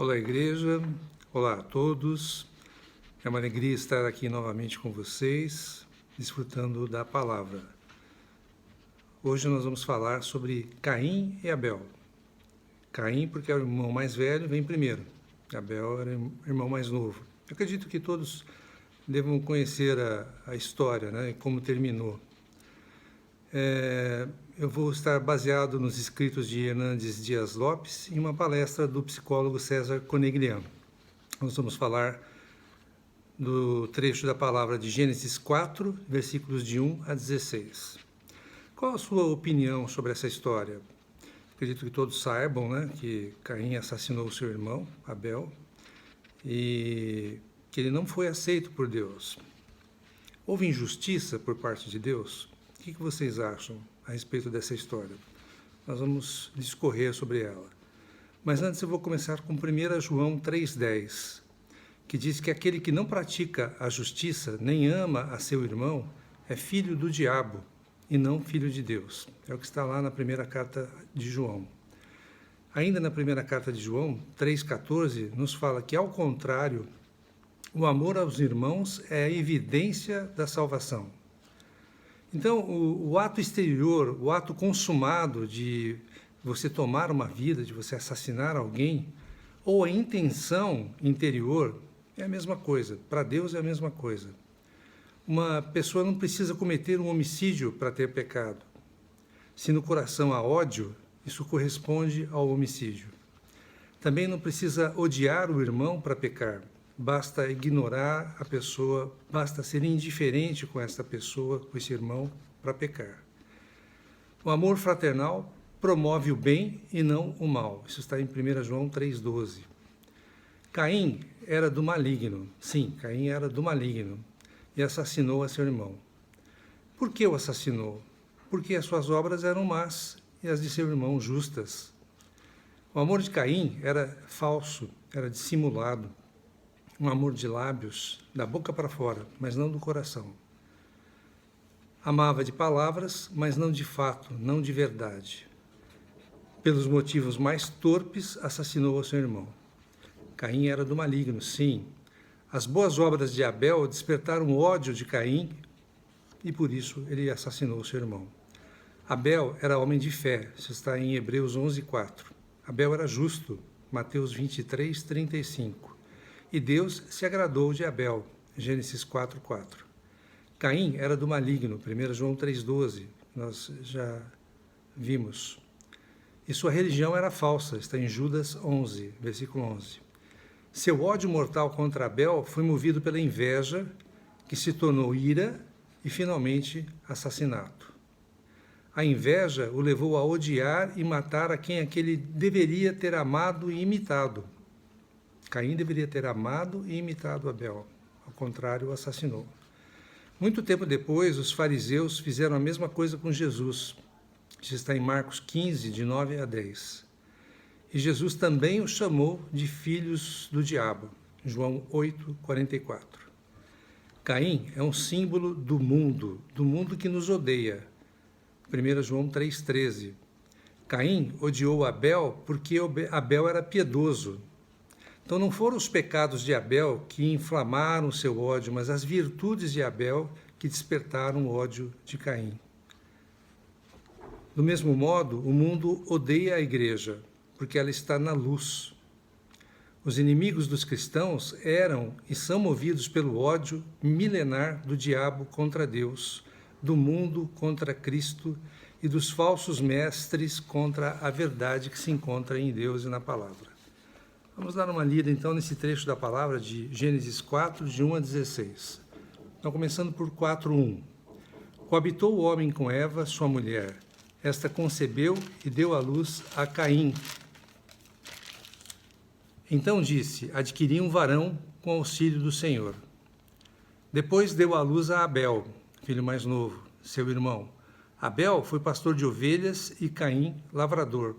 Olá, igreja. Olá a todos. É uma alegria estar aqui novamente com vocês, desfrutando da palavra. Hoje nós vamos falar sobre Caim e Abel. Caim, porque é o irmão mais velho, vem primeiro. Abel era o irmão mais novo. Eu acredito que todos devam conhecer a história, né, e como terminou. Eu vou estar baseado nos escritos de Hernandes Dias Lopes e uma palestra do psicólogo César Conegliano. Nós vamos falar do trecho da palavra de Gênesis 4, versículos de 1 a 16. Qual a sua opinião sobre essa história? Acredito que todos saibam, né, que Caim assassinou seu irmão, Abel, e que ele não foi aceito por Deus. Houve injustiça por parte de Deus? O que vocês acham a respeito dessa história? Nós vamos discorrer sobre ela. Mas antes eu vou começar com 1 João 3,10, que diz que aquele que não pratica a justiça, nem ama a seu irmão, é filho do diabo e não filho de Deus. É o que está lá na primeira carta de João. Ainda na primeira carta de João, 3,14, nos fala que, ao contrário, o amor aos irmãos é a evidência da salvação. Então, o ato exterior, o ato consumado de você tomar uma vida, de você assassinar alguém, ou a intenção interior, é a mesma coisa. Para Deus é a mesma coisa. Uma pessoa não precisa cometer um homicídio para ter pecado. Se no coração há ódio, isso corresponde ao homicídio. Também não precisa odiar o irmão para pecar. Basta ignorar a pessoa, basta ser indiferente com essa pessoa, com esse irmão, para pecar. O amor fraternal promove o bem e não o mal. Isso está em 1 João 3,12. Caim era do maligno. Sim, Caim era do maligno e assassinou a seu irmão. Por que o assassinou? Porque as suas obras eram más e as de seu irmão justas. O amor de Caim era falso, era dissimulado. Um amor de lábios, da boca para fora, mas não do coração. Amava de palavras, mas não de fato, não de verdade. Pelos motivos mais torpes, assassinou o seu irmão. Caim era do maligno, sim. As boas obras de Abel despertaram o ódio de Caim e por isso ele assassinou o seu irmão. Abel era homem de fé, isso está em Hebreus 11:4. Abel era justo, Mateus 23:35. E Deus se agradou de Abel, Gênesis 4:4. Caim era do maligno, 1 João 3,12, nós já vimos. E sua religião era falsa, está em Judas 11, versículo 11. Seu ódio mortal contra Abel foi movido pela inveja, que se tornou ira e, finalmente, assassinato. A inveja o levou a odiar e matar a quem aquele deveria ter amado e imitado. Caim deveria ter amado e imitado Abel, ao contrário, o assassinou. Muito tempo depois, os fariseus fizeram a mesma coisa com Jesus. Isso está em Marcos 15, de 9 a 10. E Jesus também os chamou de filhos do diabo, João 8:44. Caim é um símbolo do mundo que nos odeia, 1 João 3,13. Caim odiou Abel porque Abel era piedoso. Então não foram os pecados de Abel que inflamaram seu ódio, mas as virtudes de Abel que despertaram o ódio de Caim. Do mesmo modo, o mundo odeia a igreja, porque ela está na luz. Os inimigos dos cristãos eram e são movidos pelo ódio milenar do diabo contra Deus, do mundo contra Cristo e dos falsos mestres contra a verdade que se encontra em Deus e na palavra. Vamos dar uma lida, então, nesse trecho da palavra de Gênesis 4, de 1 a 16. Então, começando por 4:1. Coabitou o homem com Eva, sua mulher. Esta concebeu e deu à luz a Caim. Então disse, adquiri um varão com auxílio do Senhor. Depois deu à luz a Abel, filho mais novo, seu irmão. Abel foi pastor de ovelhas e Caim, lavrador.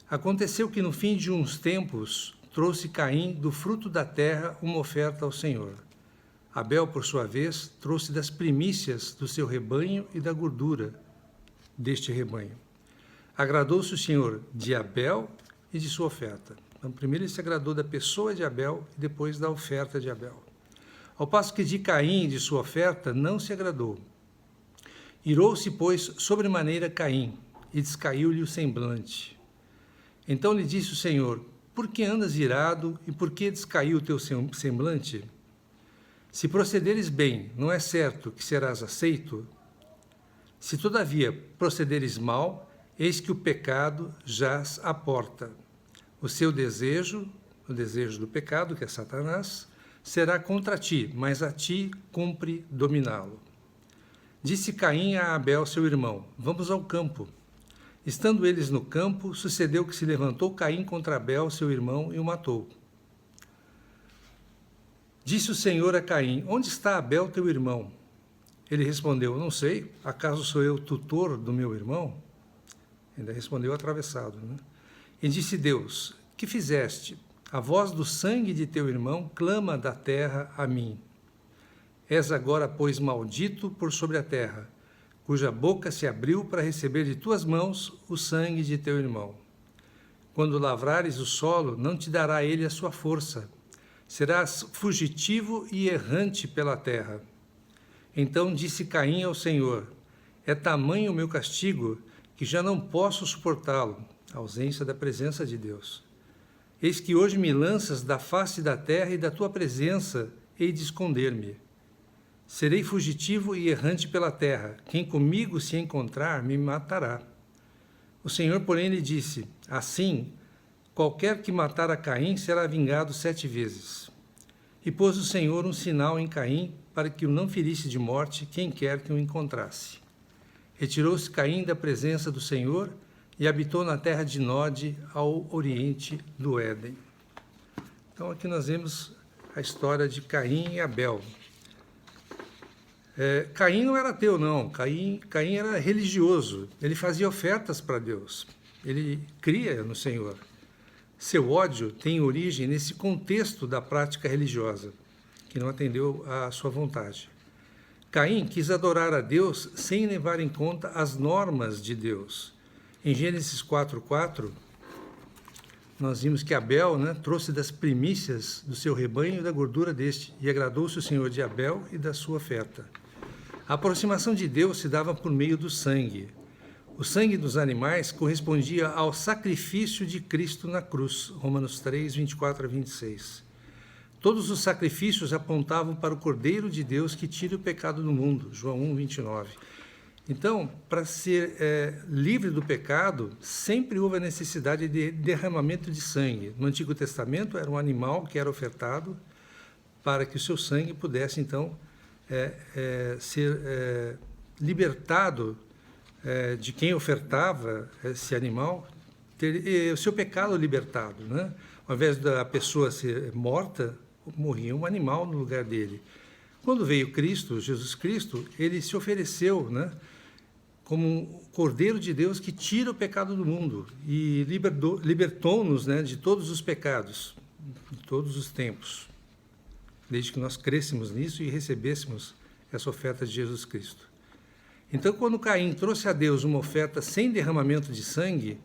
Aconteceu que no fim de uns tempos trouxe Caim do fruto da terra uma oferta ao Senhor. Abel, por sua vez, trouxe das primícias do seu rebanho e da gordura deste rebanho. Agradou-se o Senhor de Abel e de sua oferta. Então, primeiro ele se agradou da pessoa de Abel e depois da oferta de Abel. Ao passo que de Caim e de sua oferta não se agradou. Irou-se, pois, sobremaneira Caim, e descaiu-lhe o semblante. Então lhe disse o Senhor: por que andas irado e por que descaiu o teu semblante? Se procederes bem, não é certo que serás aceito? Se todavia procederes mal, eis que o pecado jaz à porta. O seu desejo, o desejo do pecado, que é Satanás, será contra ti, mas a ti cumpre dominá-lo. Disse Caim a Abel, seu irmão: vamos ao campo. Estando eles no campo, sucedeu que se levantou Caim contra Abel, seu irmão, e o matou. Disse o Senhor a Caim: onde está Abel, teu irmão? Ele respondeu: não sei, acaso sou eu tutor do meu irmão? Ainda respondeu atravessado, né? E disse Deus: que fizeste? A voz do sangue de teu irmão clama da terra a mim. És agora, pois, maldito por sobre a terra, cuja boca se abriu para receber de tuas mãos o sangue de teu irmão. Quando lavrares o solo, não te dará ele a sua força. Serás fugitivo e errante pela terra. Então disse Caim ao Senhor: é tamanho o meu castigo que já não posso suportá-lo, a ausência da presença de Deus. Eis que hoje me lanças da face da terra e da tua presença hei de esconder-me. Serei fugitivo e errante pela terra. Quem comigo se encontrar me matará. O Senhor, porém, lhe disse: assim, qualquer que matar a Caim será vingado 7 vezes. E pôs o Senhor um sinal em Caim, para que o não ferisse de morte quem quer que o encontrasse. Retirou-se Caim da presença do Senhor e habitou na terra de Nod, ao oriente do Éden. Então aqui nós vemos a história de Caim e Abel. Caim não era ateu, não. Caim era religioso. Ele fazia ofertas para Deus. Ele cria no Senhor. Seu ódio tem origem nesse contexto da prática religiosa, que não atendeu à sua vontade. Caim quis adorar a Deus sem levar em conta as normas de Deus. Em Gênesis 4:4, nós vimos que Abel, trouxe das primícias do seu rebanho e da gordura deste, e agradou-se o Senhor de Abel e da sua oferta. A aproximação de Deus se dava por meio do sangue. O sangue dos animais correspondia ao sacrifício de Cristo na cruz, Romanos 3, 24 a 26. Todos os sacrifícios apontavam para o Cordeiro de Deus que tira o pecado do mundo, João 1, 29. Então, para ser livre do pecado, sempre houve a necessidade de derramamento de sangue. No Antigo Testamento era um animal que era ofertado para que o seu sangue pudesse, então, ser libertado de quem ofertava esse animal, ter o seu pecado libertado, né? Ao invés da pessoa ser morta, morria um animal no lugar dele. Quando veio Cristo, Jesus Cristo, ele se ofereceu, como um Cordeiro de Deus que tira o pecado do mundo e libertou-nos, de todos os pecados, de todos os tempos, desde que nós crescemos nisso e recebêssemos essa oferta de Jesus Cristo. Então, quando Caim trouxe a Deus uma oferta sem derramamento de sangue,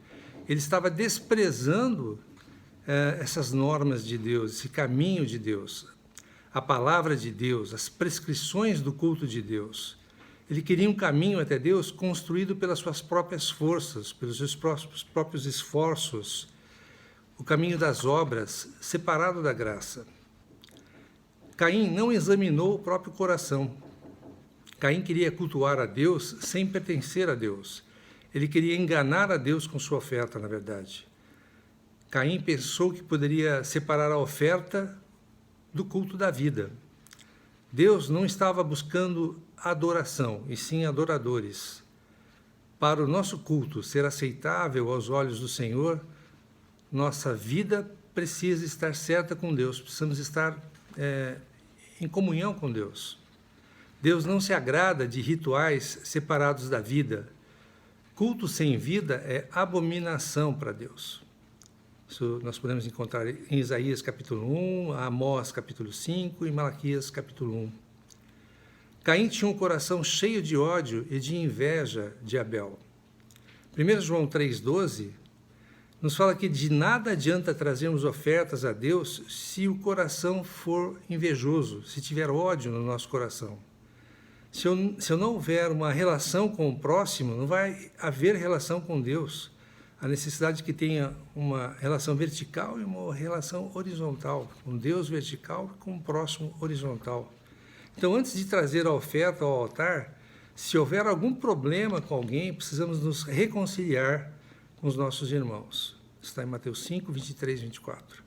ele estava desprezando essas normas de Deus, esse caminho de Deus, a palavra de Deus, as prescrições do culto de Deus. Ele queria um caminho até Deus construído pelas suas próprias forças, pelos seus próprios esforços, o caminho das obras, separado da graça. Caim não examinou o próprio coração. Caim queria cultuar a Deus sem pertencer a Deus. Ele queria enganar a Deus com sua oferta, na verdade. Caim pensou que poderia separar a oferta do culto da vida. Deus não estava buscando adoração, e sim adoradores. Para o nosso culto ser aceitável aos olhos do Senhor, nossa vida precisa estar certa com Deus, precisamos estar em comunhão com Deus. Deus não se agrada de rituais separados da vida. Culto sem vida é abominação para Deus. Isso nós podemos encontrar em Isaías capítulo 1, Amós capítulo 5 e Malaquias capítulo 1. Caim tinha um coração cheio de ódio e de inveja de Abel. 1 João 3,12 nos fala que de nada adianta trazermos ofertas a Deus se o coração for invejoso, se tiver ódio no nosso coração. Se eu não houver uma relação com o próximo, não vai haver relação com Deus. A necessidade que tenha uma relação vertical e uma relação horizontal, com Deus vertical e com o próximo horizontal. Então, antes de trazer a oferta ao altar, se houver algum problema com alguém, precisamos nos reconciliar com os nossos irmãos. Está em Mateus 5, 23 e 24.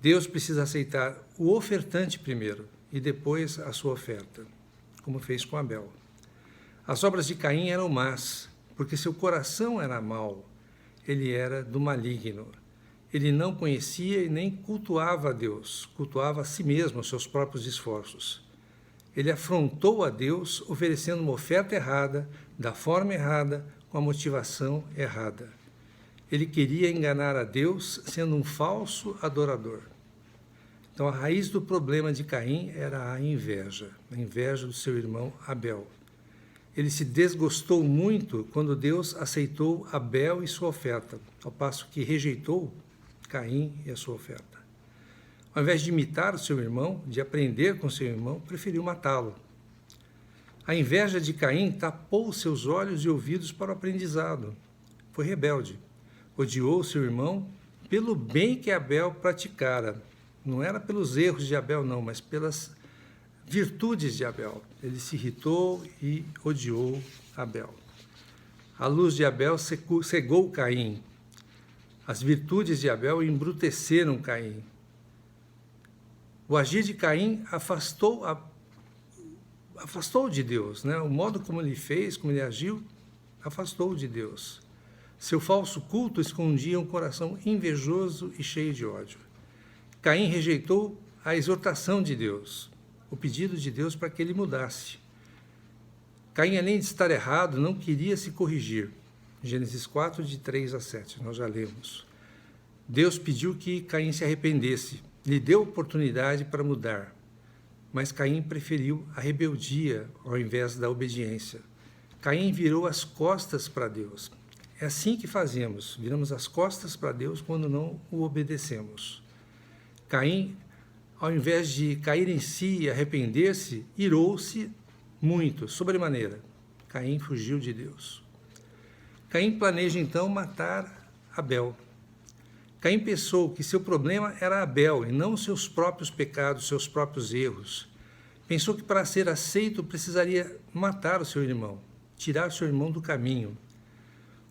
Deus precisa aceitar o ofertante primeiro e depois a sua oferta, como fez com Abel. As obras de Caim eram más, porque seu coração era mau, ele era do maligno. Ele não conhecia e nem cultuava a Deus, cultuava a si mesmo, os seus próprios esforços. Ele afrontou a Deus oferecendo uma oferta errada, da forma errada, com a motivação errada. Ele queria enganar a Deus sendo um falso adorador. Então, a raiz do problema de Caim era a inveja do seu irmão Abel. Ele se desgostou muito quando Deus aceitou Abel e sua oferta, ao passo que rejeitou Caim e a sua oferta. Ao invés de imitar o seu irmão, de aprender com seu irmão, preferiu matá-lo. A inveja de Caim tapou seus olhos e ouvidos para o aprendizado. Foi rebelde. Odiou seu irmão pelo bem que Abel praticara. Não era pelos erros de Abel, não, mas pelas virtudes de Abel. Ele se irritou e odiou Abel. A luz de Abel cegou Caim. As virtudes de Abel embruteceram Caim. O agir de Caim afastou de Deus, né? O modo como ele fez, como ele agiu, afastou de Deus. Seu falso culto escondia um coração invejoso e cheio de ódio. Caim rejeitou a exortação de Deus, o pedido de Deus para que ele mudasse. Caim, além de estar errado, não queria se corrigir. Gênesis 4, de 3 a 7, nós já lemos. Deus pediu que Caim se arrependesse, lhe deu oportunidade para mudar, mas Caim preferiu a rebeldia ao invés da obediência. Caim virou as costas para Deus. É assim que fazemos, viramos as costas para Deus quando não o obedecemos. Caim, ao invés de cair em si e arrepender-se, irou-se muito, sobremaneira. Caim fugiu de Deus. Caim planeja então matar Abel. Caim pensou que seu problema era Abel e não seus próprios pecados, seus próprios erros. Pensou que para ser aceito precisaria matar o seu irmão, tirar o seu irmão do caminho.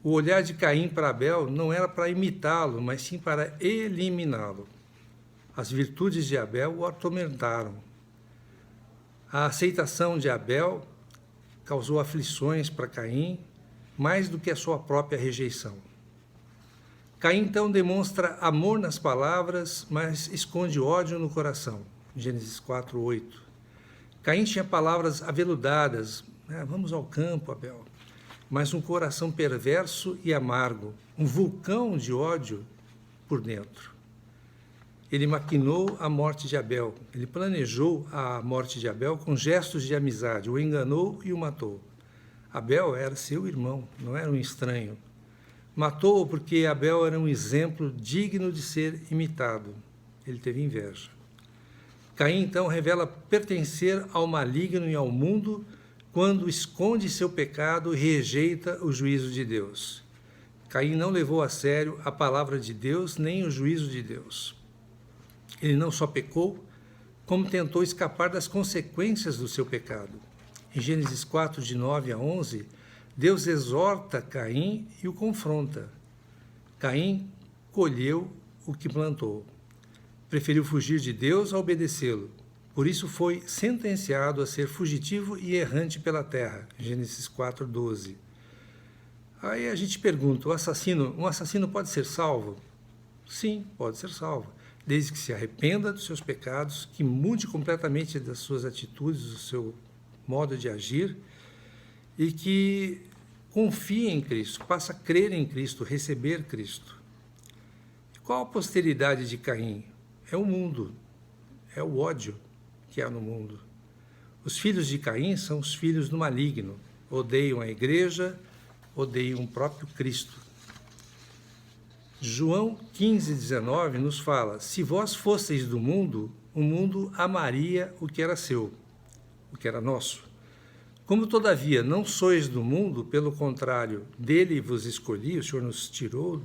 O olhar de Caim para Abel não era para imitá-lo, mas sim para eliminá-lo. As virtudes de Abel o atormentaram. A aceitação de Abel causou aflições para Caim, mais do que a sua própria rejeição. Caim, então, demonstra amor nas palavras, mas esconde ódio no coração. Gênesis 4, 8. Caim tinha palavras aveludadas, vamos ao campo, Abel, mas um coração perverso e amargo, um vulcão de ódio por dentro. Ele maquinou a morte de Abel, ele planejou a morte de Abel com gestos de amizade, o enganou e o matou. Abel era seu irmão, não era um estranho. Matou-o porque Abel era um exemplo digno de ser imitado. Ele teve inveja. Caim, então, revela pertencer ao maligno e ao mundo quando esconde seu pecado e rejeita o juízo de Deus. Caim não levou a sério a palavra de Deus nem o juízo de Deus. Ele não só pecou, como tentou escapar das consequências do seu pecado. Em Gênesis 4, de 9 a 11, Deus exorta Caim e o confronta. Caim colheu o que plantou. Preferiu fugir de Deus a obedecê-lo. Por isso foi sentenciado a ser fugitivo e errante pela terra. Gênesis 4, 12. Aí a gente pergunta, um assassino pode ser salvo? Sim, pode ser salvo, desde que se arrependa dos seus pecados, que mude completamente das suas atitudes, do seu modo de agir, e que confie em Cristo, passe a crer em Cristo, receber Cristo. Qual a posteridade de Caim? É o mundo, é o ódio que há no mundo. Os filhos de Caim são os filhos do maligno, odeiam a igreja, odeiam o próprio Cristo. João 15,19 nos fala: se vós fosseis do mundo, o mundo amaria o que era seu, o que era nosso. Como, todavia, não sois do mundo, pelo contrário, dele vos escolhi, o Senhor nos tirou,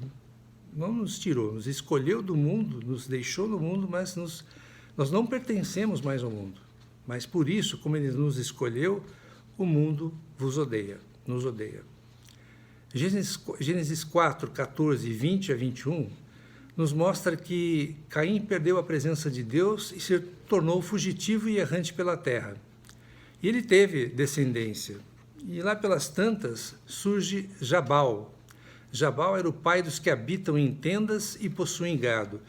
não nos tirou, nos escolheu do mundo, nos deixou no mundo, mas nós não pertencemos mais ao mundo. Mas por isso, como ele nos escolheu, o mundo vos odeia, nos odeia. Gênesis 4, 14, 20 a 21, nos mostra que Caim perdeu a presença de Deus e se tornou fugitivo e errante pela terra. E ele teve descendência. E lá pelas tantas surge Jabal. Jabal era o pai dos que habitam em tendas e possuem gado.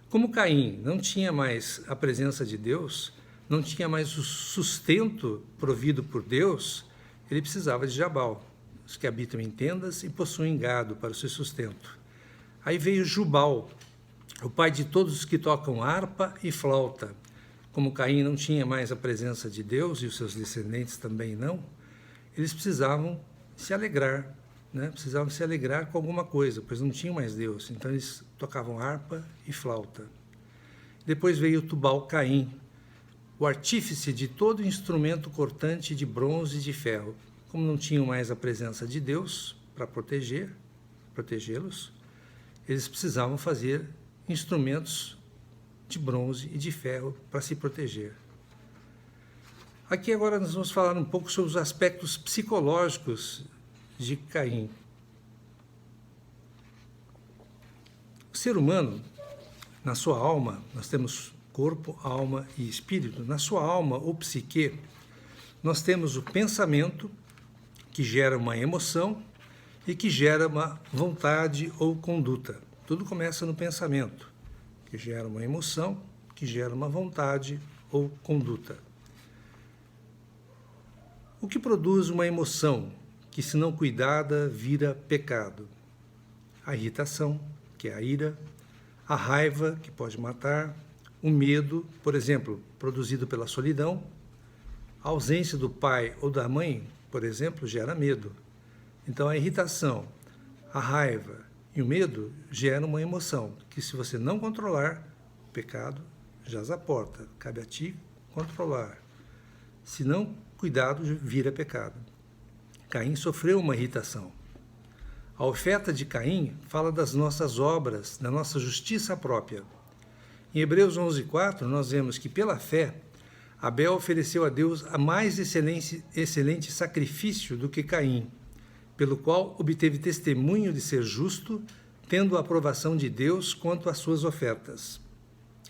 Como Caim não tinha mais a presença de Deus, não tinha mais o sustento provido por Deus, ele precisava de Jabal, os que habitam em tendas e possuem gado para o seu sustento. Aí veio Jubal, o pai de todos os que tocam harpa e flauta. Como Caim não tinha mais a presença de Deus e os seus descendentes também não, eles precisavam se alegrar, precisavam se alegrar com alguma coisa, pois não tinham mais Deus. Então eles tocavam harpa e flauta. Depois veio Tubal-Caim, o artífice de todo instrumento cortante de bronze e de ferro. Como não tinham mais a presença de Deus para protegê-los, eles precisavam fazer instrumentos de bronze e de ferro para se proteger. Aqui agora nós vamos falar um pouco sobre os aspectos psicológicos de Caim. O ser humano, na sua alma, nós temos corpo, alma e espírito. Na sua alma ou psique, nós temos o pensamento, que gera uma emoção e que gera uma vontade ou conduta. Tudo começa no pensamento, que gera uma emoção, que gera uma vontade ou conduta. O que produz uma emoção, que se não cuidada vira pecado? A irritação, que é a ira, a raiva, que pode matar, o medo, por exemplo, produzido pela solidão, a ausência do pai ou da mãe, por exemplo, gera medo. Então a irritação, a raiva e o medo geram uma emoção, que se você não controlar, o pecado jaz à porta, cabe a ti controlar. Se não cuidado, vira pecado. Caim sofreu uma irritação. A oferta de Caim fala das nossas obras, da nossa justiça própria. Em Hebreus 11:4, nós vemos que pela fé, Abel ofereceu a Deus a mais excelente sacrifício do que Caim, pelo qual obteve testemunho de ser justo, tendo a aprovação de Deus quanto às suas ofertas.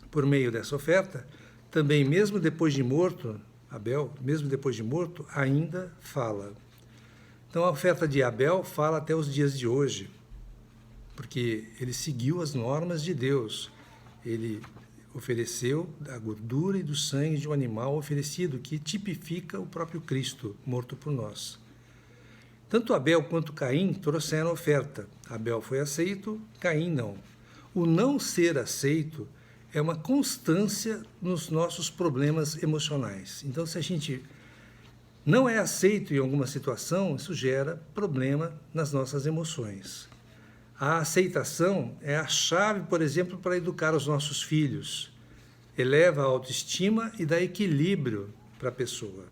Por meio dessa oferta, também mesmo depois de morto, Abel, mesmo depois de morto, ainda fala. Então a oferta de Abel fala até os dias de hoje, porque ele seguiu as normas de Deus. Ele ofereceu da gordura e do sangue de um animal oferecido, que tipifica o próprio Cristo, morto por nós. Tanto Abel quanto Caim trouxeram oferta. Abel foi aceito, Caim não. O não ser aceito é uma constância nos nossos problemas emocionais. Então, se a gente não é aceito em alguma situação, isso gera problema nas nossas emoções. A aceitação é a chave, por exemplo, para educar os nossos filhos. Eleva a autoestima e dá equilíbrio para a pessoa.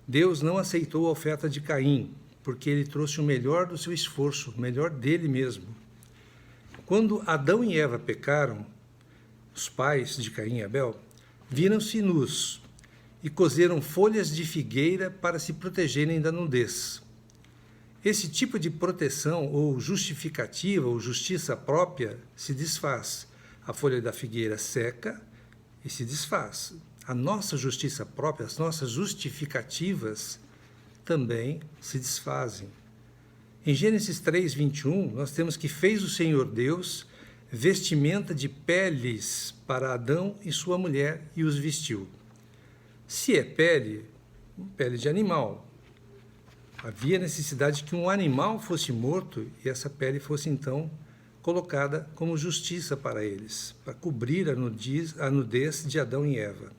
Deus não aceitou a oferta de Caim, porque ele trouxe o melhor do seu esforço, o melhor dele mesmo. Quando Adão e Eva pecaram, os pais de Caim e Abel viram-se nus e cozeram folhas de figueira para se protegerem da nudez. Esse tipo de proteção ou justificativa ou justiça própria se desfaz. A folha da figueira seca e se desfaz. A nossa justiça própria, as nossas justificativas também se desfazem. Em Gênesis 3:21, nós temos que fez o Senhor Deus vestimenta de peles para Adão e sua mulher e os vestiu. Se é pele, pele de animal. Havia necessidade que um animal fosse morto e essa pele fosse então colocada como justiça para eles, para cobrir a nudez de Adão e Eva.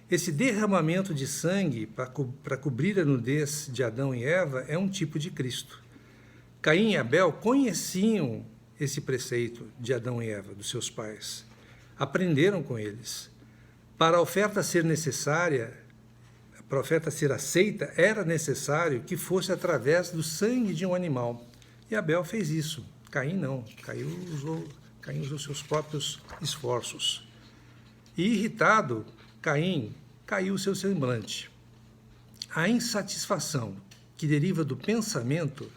Esse derramamento de sangue para cobrir a nudez de Adão e Eva é um tipo de Cristo. Caim e Abel conheciam esse preceito de Adão e Eva, dos seus pais. Aprenderam com eles. Para a oferta ser necessária, para a oferta ser aceita, era necessário que fosse através do sangue de um animal. E Abel fez isso. Caim não. Caim usou seus próprios esforços. E irritado, Caim caiu o seu semblante. A insatisfação que deriva do pensamento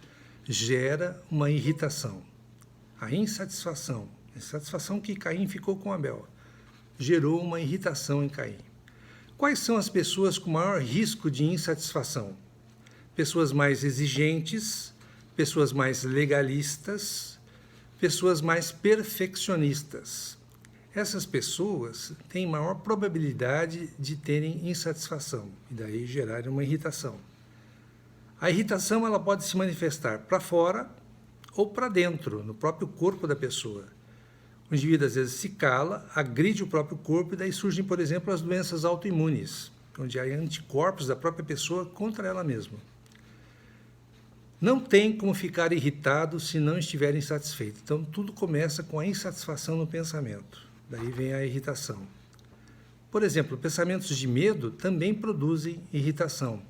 gera uma irritação. A insatisfação que Caim ficou com Abel, gerou uma irritação em Caim. Quais são as pessoas com maior risco de insatisfação? Pessoas mais exigentes, pessoas mais legalistas, pessoas mais perfeccionistas. Essas pessoas têm maior probabilidade de terem insatisfação e daí gerarem uma irritação. A irritação ela pode se manifestar para fora ou para dentro, no próprio corpo da pessoa. O indivíduo às vezes se cala, agride o próprio corpo e daí surgem, por exemplo, as doenças autoimunes, onde há anticorpos da própria pessoa contra ela mesma. Não tem como ficar irritado se não estiver insatisfeito. Então, tudo começa com a insatisfação no pensamento. Daí vem a irritação. Por exemplo, pensamentos de medo também produzem irritação.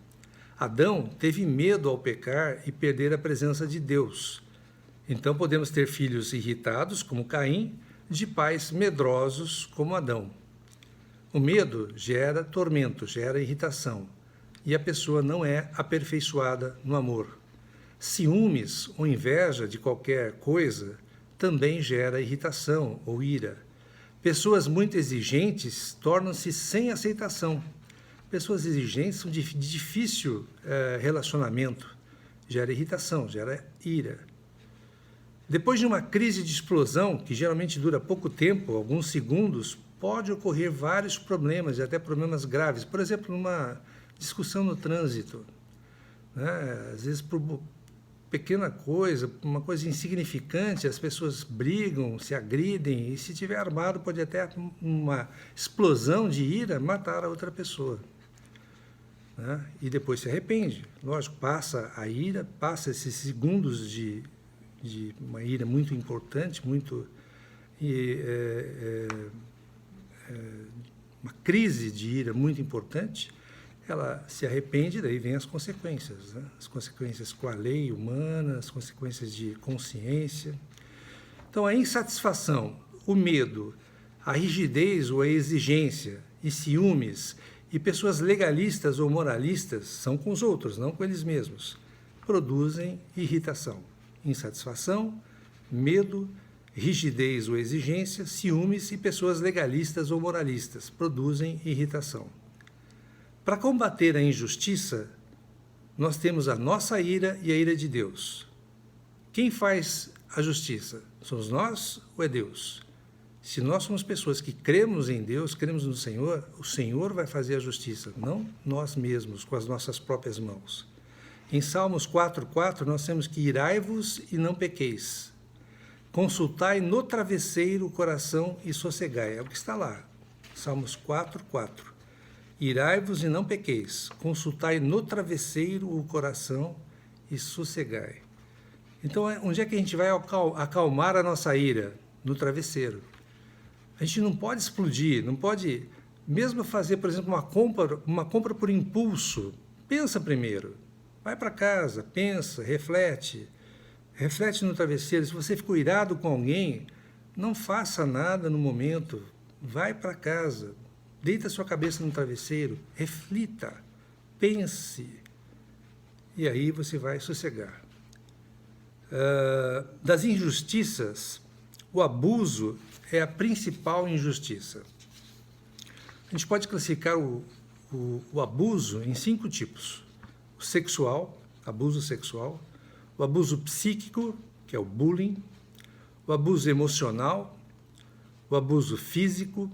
Adão teve medo ao pecar e perder a presença de Deus. Então, podemos ter filhos irritados, como Caim, de pais medrosos, como Adão. O medo gera tormento, gera irritação, e a pessoa não é aperfeiçoada no amor. Ciúmes ou inveja de qualquer coisa também gera irritação ou ira. Pessoas muito exigentes tornam-se sem aceitação. Pessoas exigentes são de difícil relacionamento. Gera irritação, gera ira. Depois de uma crise de explosão, que geralmente dura pouco tempo, alguns segundos, pode ocorrer vários problemas, e até problemas graves. Por exemplo, numa discussão no trânsito, né? Às vezes por pequena coisa, uma coisa insignificante, as pessoas brigam, se agridem, e se tiver armado pode até uma explosão de ira matar a outra pessoa. Né? E depois se arrepende. Lógico, passa a ira, passa esses segundos de uma ira muito importante, uma crise de ira muito importante, ela se arrepende, daí vem as consequências, né? As consequências com a lei humana, as consequências de consciência. Então, a insatisfação, o medo, a rigidez ou a exigência e ciúmes e pessoas legalistas ou moralistas, são com os outros, não com eles mesmos, produzem irritação, insatisfação, medo, rigidez ou exigência, ciúmes e pessoas legalistas ou moralistas produzem irritação. Para combater a injustiça, nós temos a nossa ira e a ira de Deus. Quem faz a justiça? Somos nós ou é Deus? Se nós somos pessoas que cremos em Deus, cremos no Senhor, o Senhor vai fazer a justiça, não nós mesmos, com as nossas próprias mãos. Em Salmos 4:4, nós temos que irai-vos e não pequeis. Consultai no travesseiro o coração e sossegai. É o que está lá. Salmos 4:4. Irai-vos e não pequeis. Consultai no travesseiro o coração e sossegai. Então, onde é que a gente vai acalmar a nossa ira? No travesseiro. A gente não pode explodir, não pode mesmo fazer, por exemplo, uma compra por impulso. Pensa primeiro. Vai para casa, pensa, reflete no travesseiro. Se você ficou irado com alguém, não faça nada no momento. Vai para casa, deita sua cabeça no travesseiro, reflita, pense, e aí você vai sossegar. Das injustiças, o abuso é a principal injustiça. A gente pode classificar o abuso em 5 tipos. O sexual, abuso sexual, o abuso psíquico, que é o bullying, o abuso emocional, o abuso físico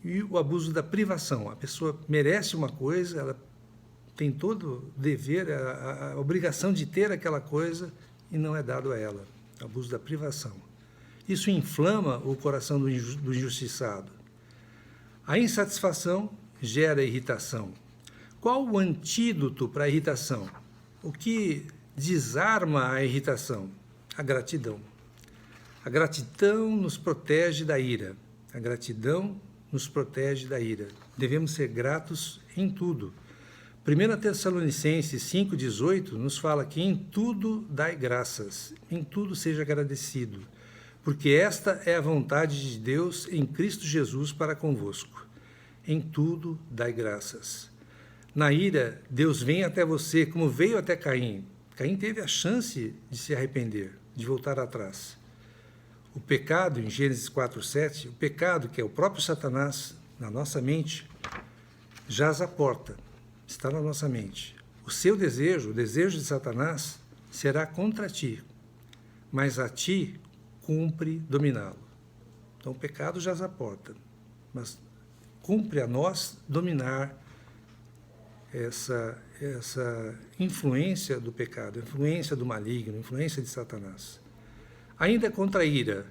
e o abuso da privação. A pessoa merece uma coisa, ela tem todo o dever, a obrigação de ter aquela coisa e não é dado a ela. Abuso da privação. Isso inflama o coração do injustiçado. A insatisfação gera irritação. Qual o antídoto para a irritação? O que desarma a irritação? A gratidão. A gratidão nos protege da ira. A gratidão nos protege da ira. Devemos ser gratos em tudo. 1 Tessalonicenses 5,18 nos fala que em tudo dai graças, em tudo seja agradecido, porque esta é a vontade de Deus em Cristo Jesus para convosco. Em tudo dai graças. Na ira, Deus vem até você como veio até Caim. Caim teve a chance de se arrepender, de voltar atrás. O pecado, em Gênesis 4,7, o pecado, que é o próprio Satanás na nossa mente, jaz à porta, está na nossa mente. O seu desejo, o desejo de Satanás, será contra ti, mas a ti cumpre dominá-lo. Então, o pecado jaz à porta, mas cumpre a nós dominar essa influência do pecado, influência do maligno, influência de Satanás. Ainda contra a ira,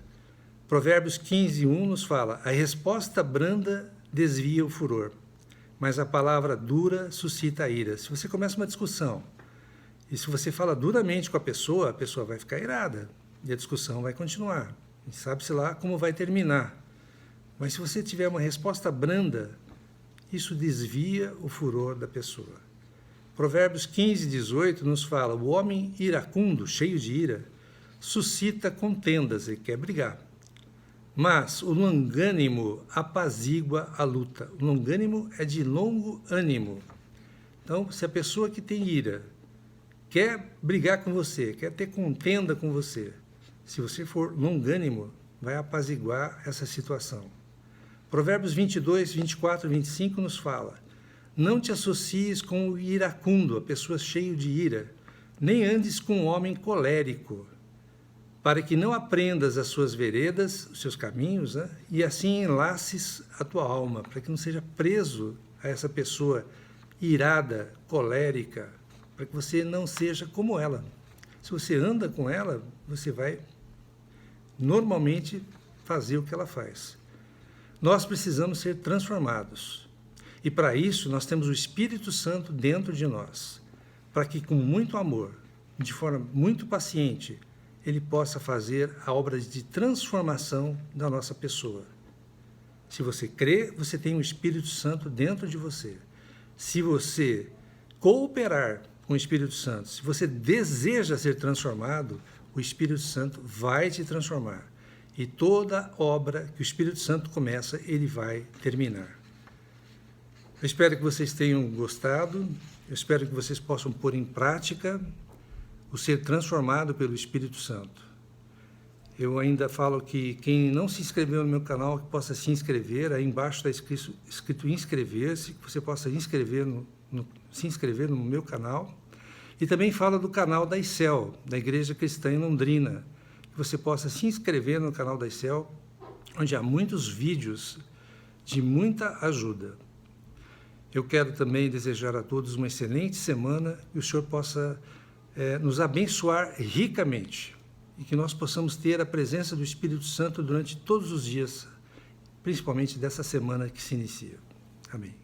Provérbios 15:1 nos fala: a resposta branda desvia o furor, mas a palavra dura suscita a ira. Se você começa uma discussão e se você fala duramente com a pessoa vai ficar irada e a discussão vai continuar. E sabe-se lá como vai terminar. Mas se você tiver uma resposta branda, isso desvia o furor da pessoa. Provérbios 15:18 nos fala: o homem iracundo, cheio de ira, suscita contendas, ele quer brigar. Mas o longânimo apazigua a luta. O longânimo é de longo ânimo. Então, se a pessoa que tem ira quer brigar com você, quer ter contenda com você, se você for longânimo, vai apaziguar essa situação. Provérbios 22, 24 e 25 nos fala: não te associes com o iracundo, a pessoa cheia de ira, nem andes com o homem colérico, para que não aprendas as suas veredas, os seus caminhos, né? E assim enlaces a tua alma, para que não seja preso a essa pessoa irada, colérica, para que você não seja como ela. Se você anda com ela, você vai normalmente fazer o que ela faz. Nós precisamos ser transformados. E para isso nós temos o Espírito Santo dentro de nós, para que com muito amor, de forma muito paciente, ele possa fazer a obra de transformação da nossa pessoa. Se você crê, você tem o Espírito Santo dentro de você. Se você cooperar com o Espírito Santo, se você deseja ser transformado, o Espírito Santo vai te transformar. E toda obra que o Espírito Santo começa, ele vai terminar. Eu espero que vocês tenham gostado, eu espero que vocês possam pôr em prática o ser transformado pelo Espírito Santo. Eu ainda falo que quem não se inscreveu no meu canal, que possa se inscrever, aí embaixo está escrito inscrever-se, que você possa se inscrever no meu canal. E também fala do canal da ICEL, da Igreja Cristã em Londrina, que você possa se inscrever no canal da ICEL, onde há muitos vídeos de muita ajuda. Eu quero também desejar a todos uma excelente semana, que o Senhor possa nos abençoar ricamente e que nós possamos ter a presença do Espírito Santo durante todos os dias, principalmente dessa semana que se inicia. Amém.